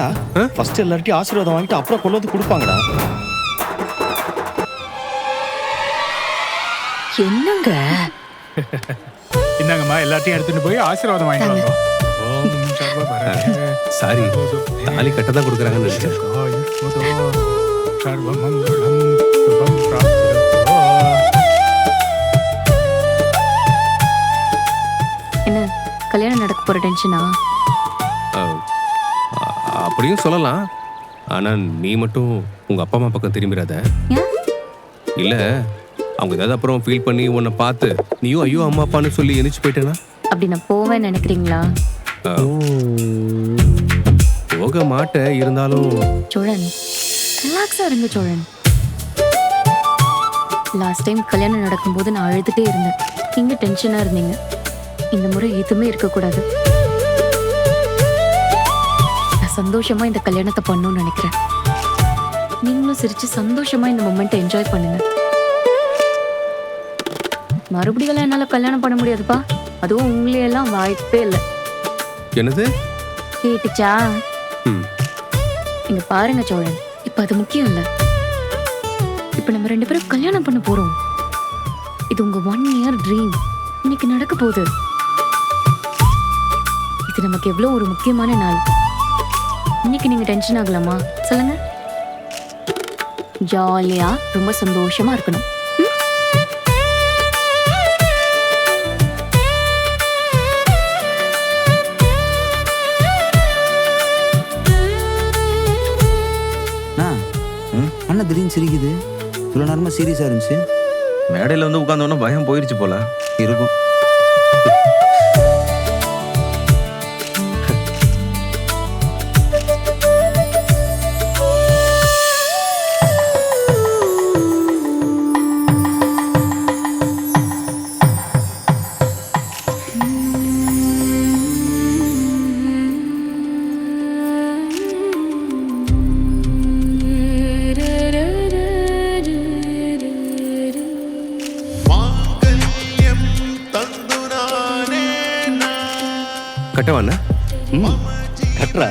இல்லடா, ஃபர்ஸ்ட் எல்லார்ட்டையும் ஆசீர்வாதம் வாங்கிட்டு அப்புறம் கொண்டு வந்து கொடுப்பாங்கடா. என்னங்க இந்தாங்கம்மா, எல்லாத்தையும் எடுத்துட்டு போய் ஆசீர்வாதம் வாங்கிட்டு வந்தோம். ஓம் சர்வ பரதே சாரி, தாலி கட்ட தான் கொடுக்குறாங்கன்னு நினைச்சேன். சர்வ மங்களம் சுபம் பிராப்திரஸ்து. என்ன கல்யாணம் நடக்க போற டென்ஷனா? அப்படியும் சொல்லலாம். ஆனா நீ மட்டும் உங்க அப்பா அம்மா பக்கம் திரும்பிடாத. ஏன்? இல்ல, அவங்க ஏதாவது அப்புறம் ஃபீல் பண்ணி உன்னை பார்த்து நீயும் ஐயோ அம்மா அப்பான்னு சொல்லி எந்திரிச்சு போயிட்டேனா? அப்படி நான் போவேன்னு நினைக்கிறீங்களா? போக மாட்டேன், இருந்தாலும் சோழன் ரிலாக்ஸா இருங்க சோழன். லாஸ்ட் டைம் கல்யாணம் நடக்கும்போது நான் அழுதுட்டே இருந்தேன், நீங்க டென்ஷனா இருந்தீங்க. இந்த முறை எதுவுமே இருக்கக்கூடாது. நான் சந்தோஷமா இந்த கல்யாணத்தை பண்ணணும்னு நினைக்கிறேன். நீங்களும் சிரிச்சு சந்தோஷமா இந்த மொமெண்ட்டை என்ஜாய் பண்ணுங்க. மறுபடியும் என்னால கல்யாணம் பண்ண முடியாதுப்பா, அதுவும் உங்களையெல்லாம் வாய்ப்பே இல்லை. என்னது கேட்டுச்சா? இங்க பாருங்க சோழன், இப்ப அது முக்கியம் இல்ல. இப்ப நம்ம 2 பேரும் கல்யாணம் பண்ண போறோம். இது உங்க 1 year ட்ரீம் இன்னைக்கு நடக்க போகுது. இது நமக்கு எவ்வளவு ஒரு முக்கியமான நாள். இன்னைக்கு நீங்க டென்ஷன் ஆகலாமா சொல்லுங்க? ஜாலியா ரொம்ப சந்தோஷமா இருக்கணும். அண்ணா திடீர்னு சிரிக்குது, இவ்வளோ நேரமா சீரியஸாக இருந்துச்சு. மேடையில் வந்து உட்காந்தோன்னா பயம் போயிடுச்சு போல இருக்கும். கட்டவாண்ணா? கட்டுறா.